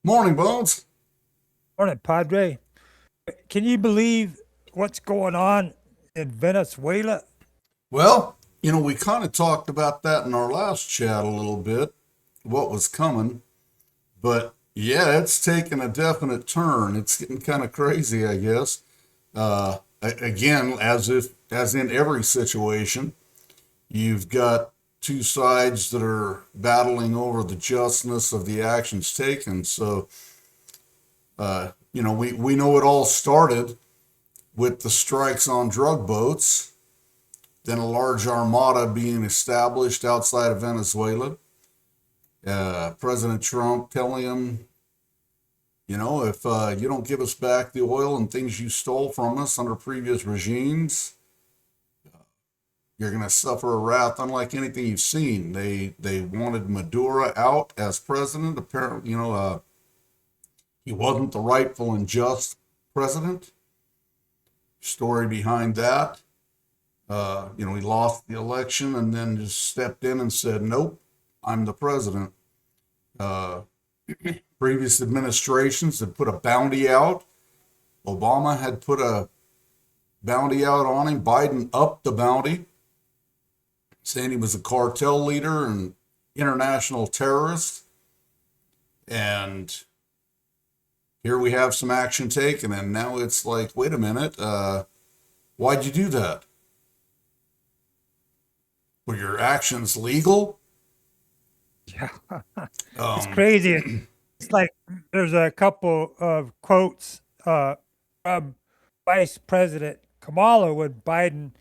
Morning, Bones. Morning, Padre. Can you believe what's going on in Venezuela? Well, we kind of talked about that in our last chat a little bit, what was coming, but yeah, it's taken a definite turn. It's getting kind of crazy, I guess. Again, as in every situation, you've got two sides that are battling over the justness of the actions taken. So, we know it all started with the strikes on drug boats, then a large armada being established outside of Venezuela. President Trump telling him, if you don't give us back the oil and things you stole from us under previous regimes, you're going to suffer a wrath unlike anything you've seen. They wanted Madura out as president. Apparently, he wasn't the rightful and just president. Story behind that. He lost the election and then just stepped in and said, nope, I'm the president. Uh, Previous administrations had put a bounty out. Obama had put a bounty out on him. Biden upped the bounty, saying he was a cartel leader and international terrorist. And here we have some action taken. And now it's like, wait a minute, why'd you do that? Were your actions legal? Yeah, it's Um, crazy. It's like there's a couple of quotes from Vice President Kamala when Biden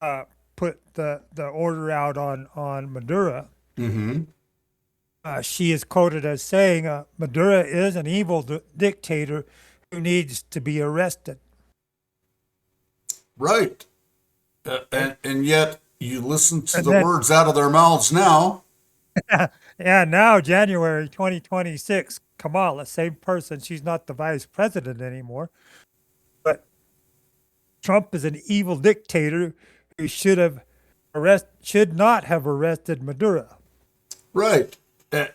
uh, put the order out on Madura. mm-hmm. She is quoted as saying, "Madura is an evil dictator who needs to be arrested." Right. Okay, And yet you listen to and the then words out of their mouths now. yeah, now January 2026, Kamala, same person. She's not the vice president anymore, but Trump is an evil dictator who should not have arrested Madura. Right. Uh,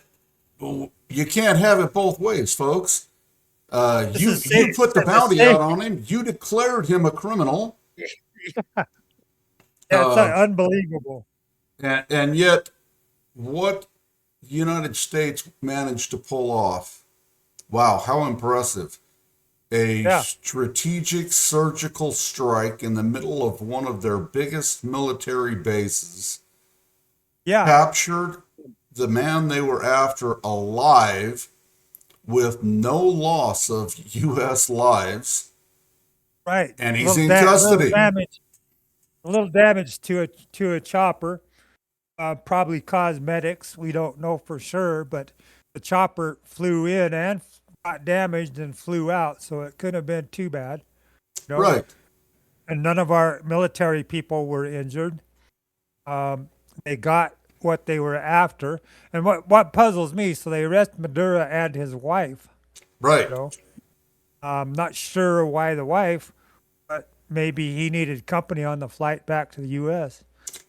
you can't have it both ways, folks. This You is you put the the bounty same. out on him. You declared him a criminal, Yeah, it's uh, unbelievable. and yet what the United States managed to pull off. Wow, how impressive! A Yeah, strategic surgical strike in the middle of one of their biggest military bases, yeah, captured the man they were after alive with no loss of U.S. lives, right. and he's in custody. A little damage to a chopper. Probably cosmetics. We don't know for sure, but the chopper flew in and got damaged and flew out, so it couldn't have been too bad, you know. Right, And none of our military people were injured. They got what they were after, and what puzzles me. So they arrest Madura and his wife. You right. know, I'm not sure why the wife, but maybe he needed company on the flight back to the U.S.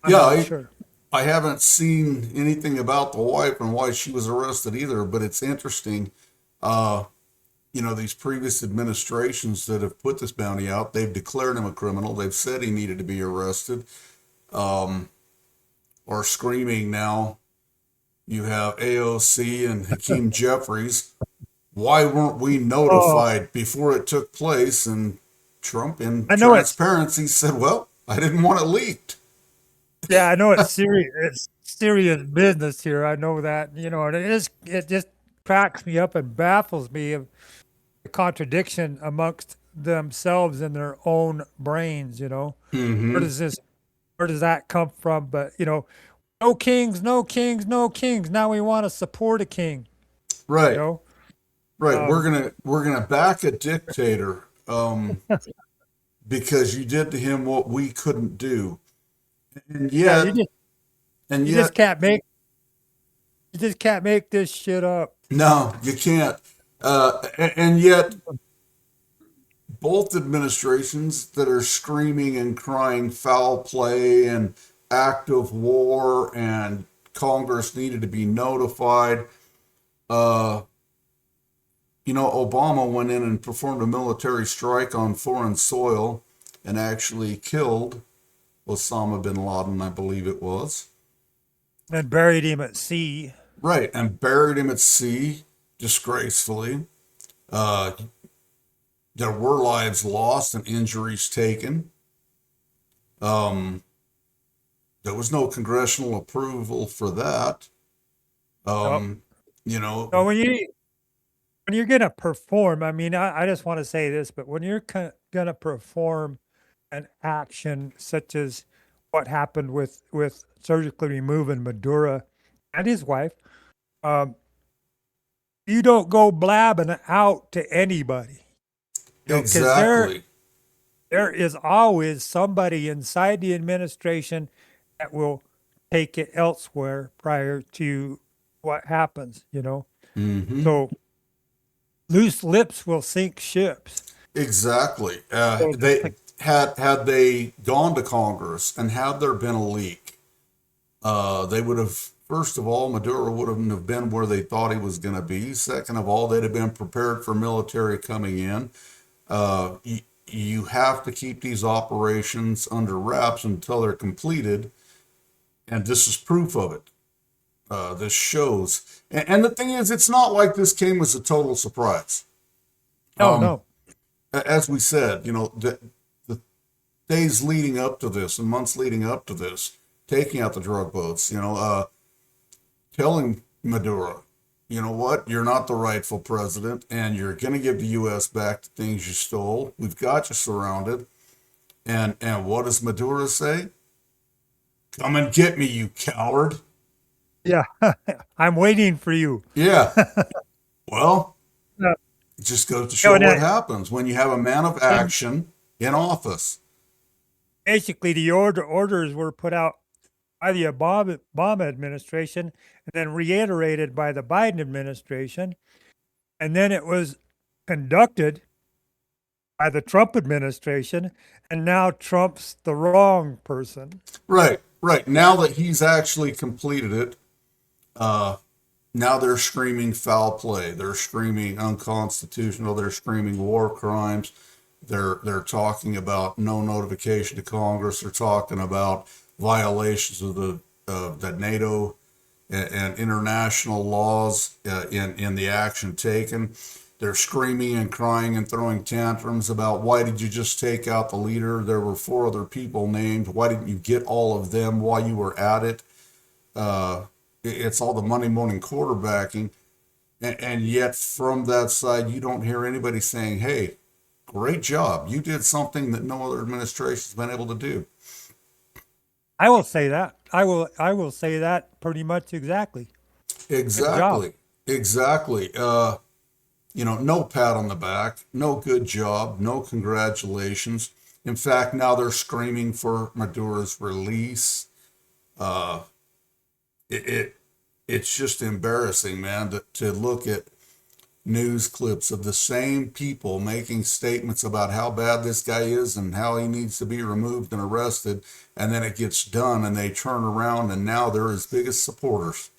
I'm Yeah, not I, sure. I haven't seen anything about the wife and why she was arrested either, but it's interesting. Uh, these previous administrations that have put this bounty out, they've declared him a criminal. They've said he needed to be arrested. Um, are screaming now. You have AOC and Hakeem Jeffries. Why weren't we Oh, notified before it took place? And Trump, in I know it's transparency, said, well, I didn't want it leaked. yeah, I know it's serious. It's serious business here. I know that, and it just cracks me up and baffles me of the contradiction amongst themselves and their own brains. Where Mm-hmm. does this where does that come from? But no kings, no kings, no kings. Now we want to support a king. You Right, know, right. We're um, gonna we're gonna back a dictator because you did to him what we couldn't do, and yeah, yet, and you yet, just can't make this shit up. no, you can't. And yet, both administrations that are screaming and crying foul play and act of war and Congress needed to be notified. Uh, Obama went in and performed a military strike on foreign soil and actually killed Osama bin Laden, I believe it was. and buried him at sea. Right, and buried him at sea disgracefully. Uh, there were lives lost and injuries taken. Um, there was no congressional approval for that. Yep. Um, you know, So when you're gonna perform, I mean, I just want to say this, but when you're gonna perform an action such as what happened with surgically removing Madura and his wife, um, you don't go blabbing out to anybody, because exactly, there is always somebody inside the administration that will take it elsewhere prior to what happens. hmm So loose lips will sink ships. exactly. So just They had they gone to Congress and had there been a leak, they would have. First of all, Maduro wouldn't have been where they thought he was going to be. Second of all, they'd have been prepared for military coming in. You have to keep these operations under wraps until they're completed, and this is proof of it. This shows, and the thing is, it's not like this came as a total surprise. no, Um, no. as we said, the days leading up to this and months leading up to this, taking out the drug boats, telling Maduro, you know what, you're not the rightful president, and you're going to give the U.S. back the things you stole. We've got you surrounded. And what does Maduro say? Come and get me, you coward. Yeah. I'm waiting for you. Yeah. Well, Yeah. it just goes to You know, show and what happens when you have a man of and action in office. basically the orders were put out by the Obama administration and then reiterated by the Biden administration. And then it was conducted by the Trump administration. And now Trump's the wrong person. Right, right. Now that he's actually completed it, uh, now they're screaming foul play. They're screaming unconstitutional. They're screaming war crimes. They're talking about no notification to Congress. They're talking about violations of the NATO and international laws in the action taken. They're screaming and crying and throwing tantrums about why did you just take out the leader? There were four other people named. Why didn't you get all of them while you were at it? Uh, it's all the Monday morning quarterbacking. And yet, from that side, you don't hear anybody saying, hey, great job. You did something that no other administration's been able to do. I will say that. I will say that pretty much exactly. Good job. Exactly. Exactly. No pat on the back, no good job, no congratulations. In fact, now they're screaming for Maduro's release. Uh, it it's just embarrassing, man, to look at news clips of the same people making statements about how bad this guy is and how he needs to be removed and arrested, and then it gets done and they turn around and now they're his biggest supporters.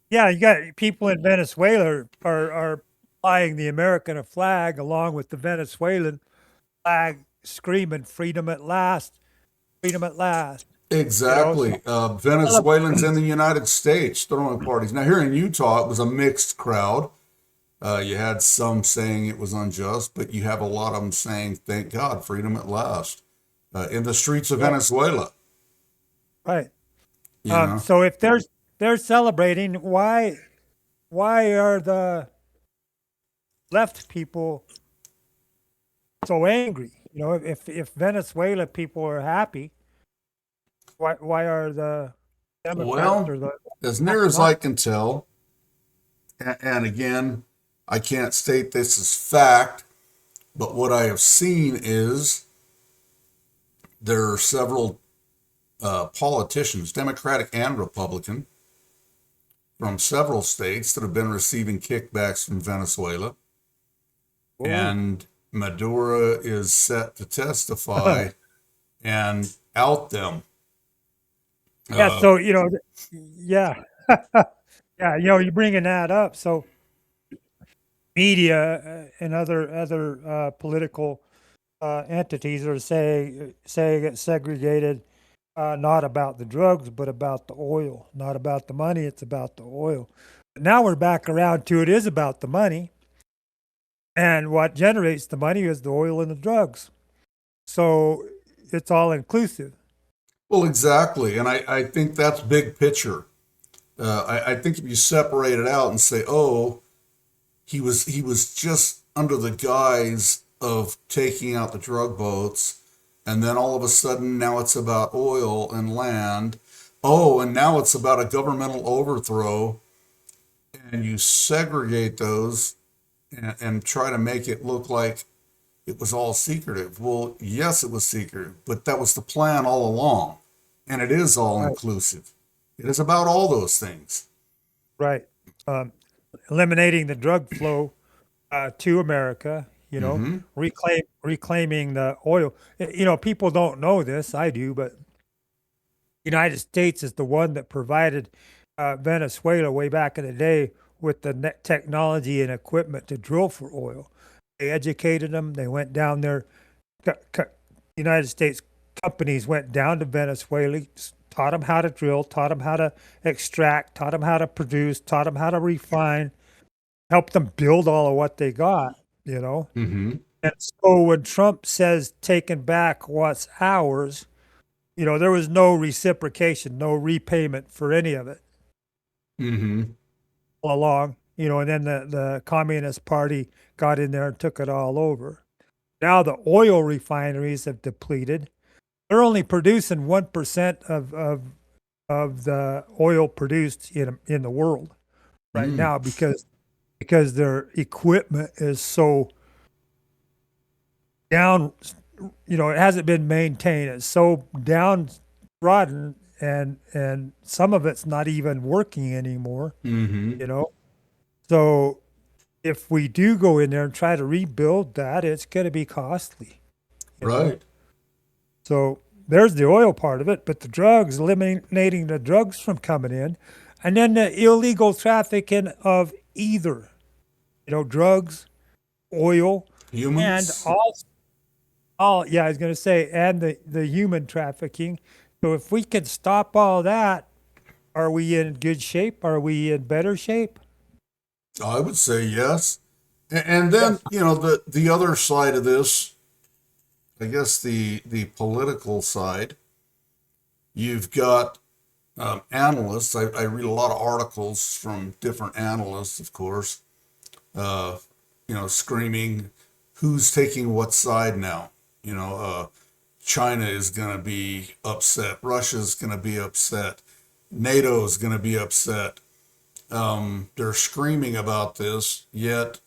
Yeah, you got people in Venezuela are flying the American flag along with the Venezuelan flag, screaming freedom at last. So Exactly. Venezuelans in the United States throwing parties. Now, here in Utah, it was a mixed crowd. You had some saying it was unjust, but you have a lot of them saying, thank God, freedom at last. In the streets of yeah, Venezuela, right. you know. So if they're celebrating, why are the left people so angry? If Venezuela people are happy, why are the Democrats Well, or the as near left as not? I can tell, and again, I can't state this as fact, but what I have seen is there are several politicians, Democratic and Republican, from several states that have been receiving kickbacks from Venezuela. Oh, And Madura is set to testify and out them. yeah. Uh, So yeah, yeah. You're bringing that up. So media and other political entities are saying it's segregated, not about the drugs, but about the oil, not about the money. It's about the oil. But now we're back around to it is about the money, and what generates the money is the oil and the drugs. So it's all inclusive. Well, exactly. And I think that's big picture. I think if you separate it out and say, oh, he was just under the guise of taking out the drug boats, and then all of a sudden now it's about oil and land. Oh, and now it's about a governmental overthrow, and you segregate those and try to make it look like it was all secretive. Well, yes, it was secretive, but that was the plan all along, and it is all Right. inclusive. It is about all those things. Right. Um, Eliminating the drug flow to America, Mm-hmm. reclaiming the oil. People don't know this. I do, but United States is the one that provided Venezuela way back in the day with the technology and equipment to drill for oil. They educated them. They went down there. Co- co- United States companies went down to Venezuela, taught them how to drill, taught them how to extract, taught them how to produce, taught them how to refine, helped them build all of what they got, you know. Mm-hmm. And so when Trump says taking back what's ours, there was no reciprocation, no repayment for any of it Mm-hmm. all along, and then the Communist Party got in there and took it all over. Now the oil refineries have depleted. They're only producing 1% of the oil produced in the world right Mm. now because their equipment is so down, it hasn't been maintained. It's so downtrodden, and some of it's not even working anymore, Mm-hmm. you know. So if we do go in there and try to rebuild that, it's going to be costly, you know. Right. So there's the oil part of it, but the drugs, eliminating the drugs from coming in, and then the illegal trafficking of either, drugs, oil, and Humans. all, yeah, I was going to say, and the human trafficking. So if we can stop all that, are we in good shape? Are we in better shape? I would say yes. And then, Yes. the other side of this, I guess the political side, you've got analysts. I read a lot of articles from different analysts, of course, uh, screaming who's taking what side now. China is going to be upset. Russia's going to be upset. NATO's going to be upset. They're screaming about this, yet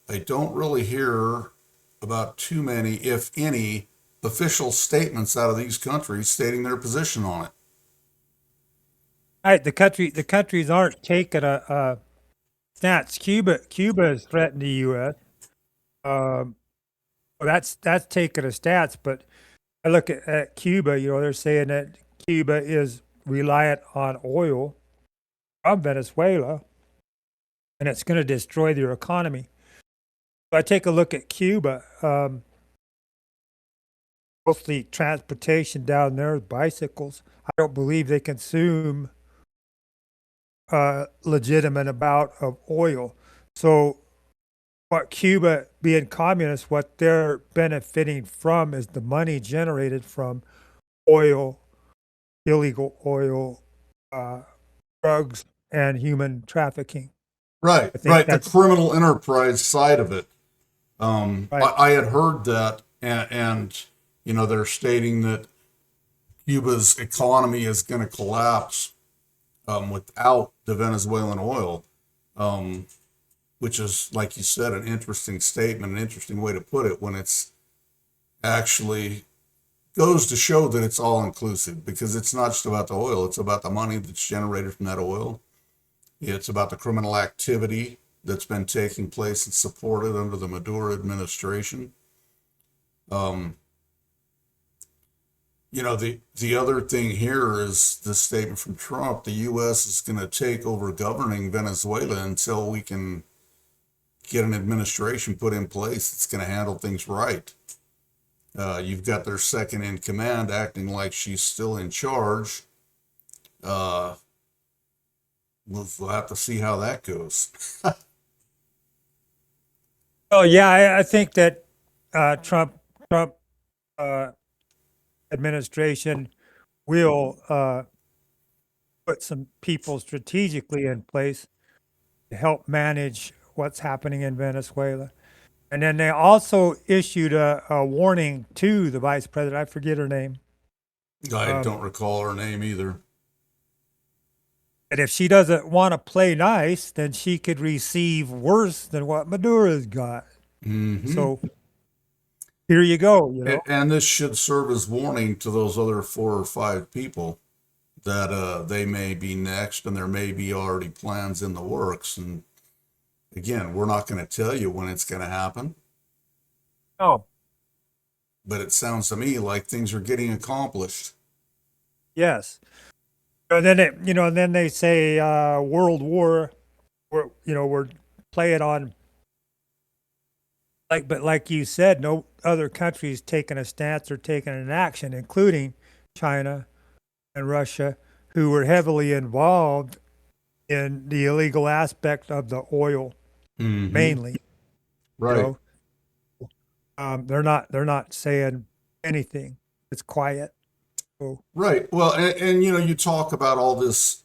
I don't really hear about too many, if any, official statements out of these countries stating their position on it. Right. The countries aren't taking a stance. Cuba has threatened the U.S. Um, well, that's taking a stance, but I look at Cuba. They're saying that Cuba is reliant on oil from Venezuela, and it's going to destroy their economy. If I take a look at Cuba, mostly transportation down there is bicycles. I don't believe they consume a legitimate amount of oil. So, what Cuba being communist, what they're benefiting from is the money generated from oil, illegal oil, uh, drugs, and human trafficking. Right, I think right. The that's criminal enterprise side of it. right. I had heard that, and they're stating that Cuba's economy is going to collapse without the Venezuelan oil, um, which is, like you said, an interesting statement, an interesting way to put it when it's actually goes to show that it's all inclusive because it's not just about the oil, it's about the money that's generated from that oil. It's about the criminal activity that's been taking place and supported under the Madura administration. Um, the other thing here is the statement from Trump: the U.S. is going to take over governing Venezuela until we can get an administration put in place that's going to handle things right. You've got their second in command acting like she's still in charge. Uh, we'll have to see how that goes. Oh yeah, I think that Trump uh, administration will put some people strategically in place to help manage what's happening in Venezuela. And then they also issued a warning to the vice president. I forget her name. I Um, don't recall her name either. that if she doesn't want to play nice, then she could receive worse than what Madura's got. Mm-hmm. So here you go, you know. And this should serve as warning to those other 4 or 5 people that they may be next, and there may be already plans in the works. And again, we're not going to tell you when it's going to happen, Oh, but it sounds to me like things are getting accomplished. yes. And then and then they say World War. We're playing on but like you said, no other countries taking a stance or taking an action, including China and Russia, who were heavily involved in the illegal aspect of the oil, Mm-hmm. mainly. You Right. know, they're not saying anything. It's quiet. So Right. Well, and you talk about all this.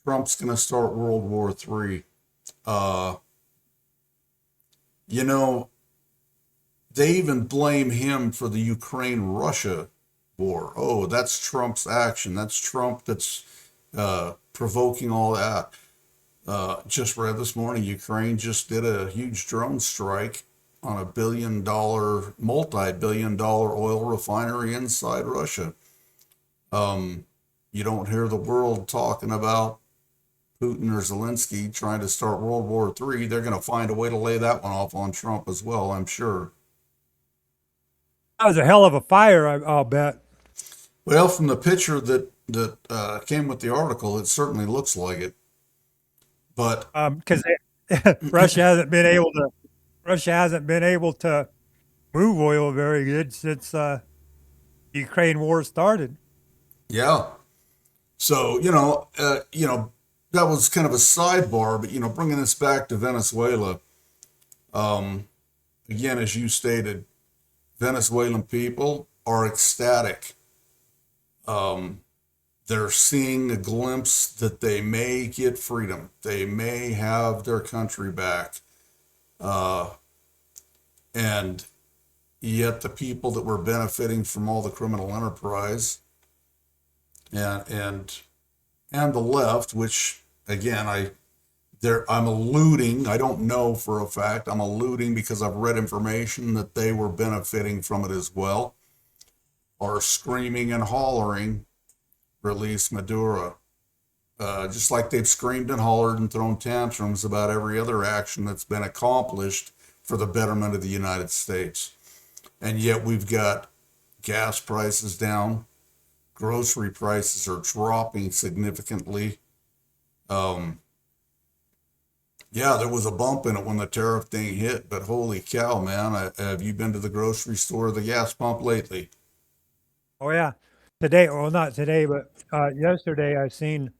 Trump's going to start World War III. Uh, you know, they even blame him for the Ukraine-Russia war. Oh, that's Trump's action. That's Trump that's provoking all that. Just read this morning, Ukraine just did a huge drone strike on a multi-billion dollar oil refinery inside Russia. You don't hear the world talking about Putin or Zelensky trying to start World War III. They're going to find a way to lay that one off on Trump as well, I'm sure. that was a hell of a fire, I'll bet. Well, from the picture that came with the article, it certainly looks like it. But Because Russia hasn't been able to move oil very good since Ukraine war started. yeah, so that was kind of a sidebar. But bringing this back to Venezuela, um, again, as you stated, Venezuelan people are ecstatic. Um, they're seeing a glimpse that they may get freedom. They may have their country back. Uh, and yet the people that were benefiting from all the criminal enterprise and and the left, which again I'm alluding, I don't know for a fact, I'm alluding because I've read information that they were benefiting from it as well, are screaming and hollering, release Madura. Just like they've screamed and hollered and thrown tantrums about every other action that's been accomplished for the betterment of the United States. And yet we've got gas prices down, grocery prices are dropping significantly. Um, yeah, there was a bump in it when the tariff thing hit, but holy cow, man, have you been to the grocery store or the gas pump lately? Oh yeah, today. Well, not today, but yesterday I seen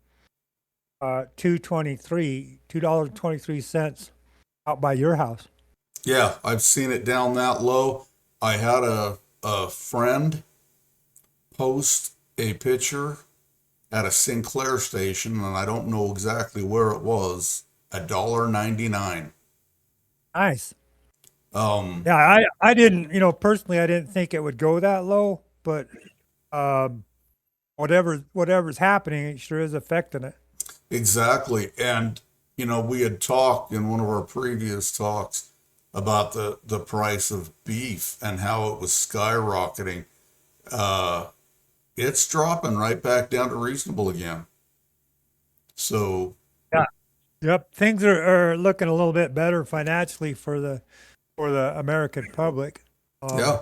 2.23 out by your house. Yeah, I've seen it down that low. I had a friend post a picture at a Sinclair station, and I don't know exactly where it was, $1.99. Nice. Um, Yeah, I didn't. Personally, I didn't think it would go that low, but um, whatever's happening, it sure is affecting it. exactly. And, we had talked in one of our previous talks about the price of beef and how it was skyrocketing. Uh, it's dropping right back down to reasonable again. So, Yeah. Yep. Things are looking a little bit better financially for the American public. Um, yeah,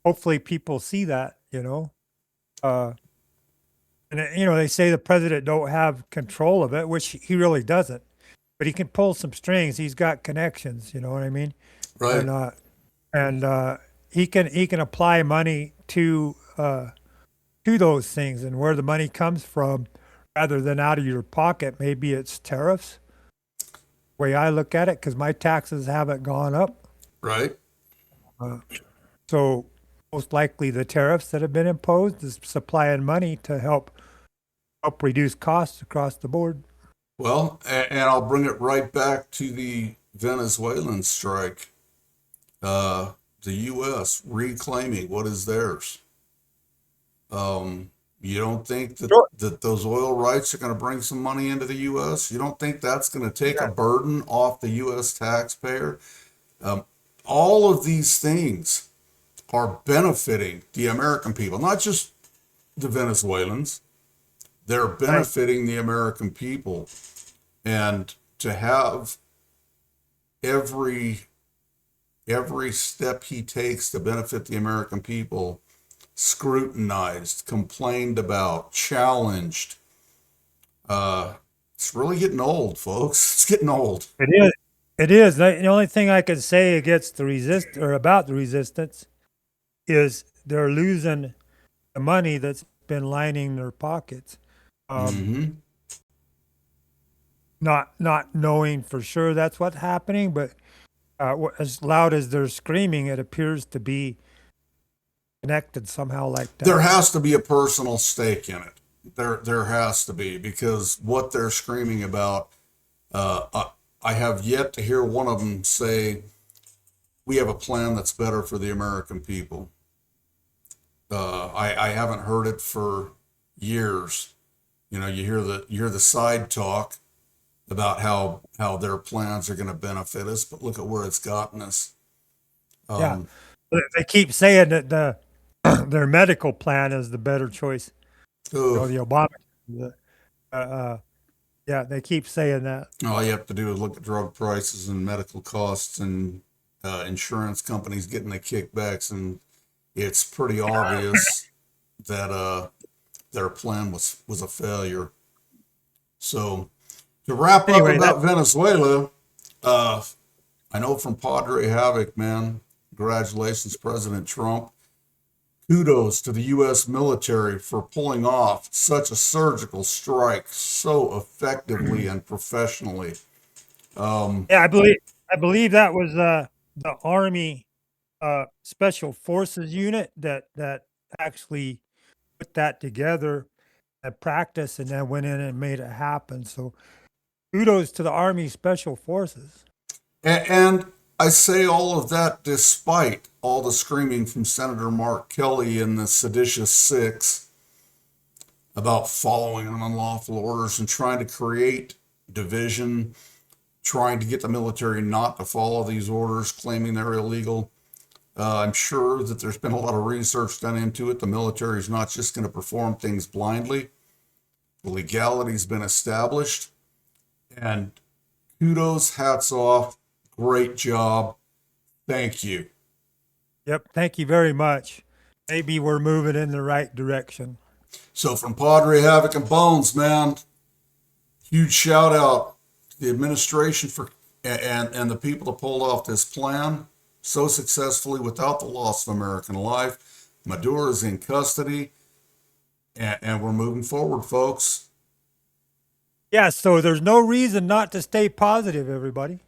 hopefully, people see that. Uh, and they say the president don't have control of it, which he really doesn't. but he can pull some strings. He's got connections. You know what I mean? Right. And he can apply money to those things, and where the money comes from, rather than out of your pocket. Maybe it's tariffs. Way I look at it, because my taxes haven't gone up. Right. Uh, So most likely the tariffs that have been imposed is supplying money to help reduce costs across the board. Well, and I'll bring it right back to the Venezuelan strike. The U.S. reclaiming what is theirs. You don't think that, Sure. that those oil rights are going to bring some money into the U.S.? You don't think that's going to take a Yeah. burden off the U.S. taxpayer? Um, all of these things are benefiting the American people, not just the Venezuelans. They're Right. benefiting the American people. And to have every every step he takes to benefit the American people scrutinized, complained about, challenged, it's really getting old, folks. It's getting old. It is. It is. The only thing I can say against the resist or about the resistance is they're losing the money that's been lining their pockets. Um, Mm-hmm. not knowing for sure that's what's happening, but as loud as they're screaming, it appears to be connected somehow like There that. has to be a personal stake in it. There has to be, because what they're screaming about, I have yet to hear one of them say, we have a plan that's better for the American people. I haven't heard it for years. You know, you hear the side talk about how their plans are going to benefit us, but look at where it's gotten us. Yeah. Um, They keep saying that their medical plan is the better choice. You know, oh, the Obama. The, yeah, they keep saying that. all you have to do is look at drug prices and medical costs and insurance companies getting the kickbacks, and it's pretty obvious that their plan was a failure. So to wrap up Anyway, about Venezuela, uh, I know from Padre Havoc, man. Congratulations, President Trump. Kudos to the U.S. military for pulling off such a surgical strike so effectively and professionally. Um, yeah, I believe that was the Army Special Forces unit that actually put that together at practice and then went in and made it happen. So kudos to the Army Special Forces. and I say all of that despite all the screaming from Senator Mark Kelly and the seditious six about following unlawful orders and trying to create division, trying to get the military not to follow these orders, claiming they're illegal. I'm sure that there's been a lot of research done into it. The military is not just going to perform things blindly. The legality's been established. And kudos, hats off, great job. Thank you. Yep, thank you very much. Maybe we're moving in the right direction. So from Padre Havoc and Bones, man, huge shout out to the administration for and the people that pulled off this plan so successfully without the loss of American life. Madura is in custody, and we're moving forward, folks. Yeah, so there's no reason not to stay positive, everybody.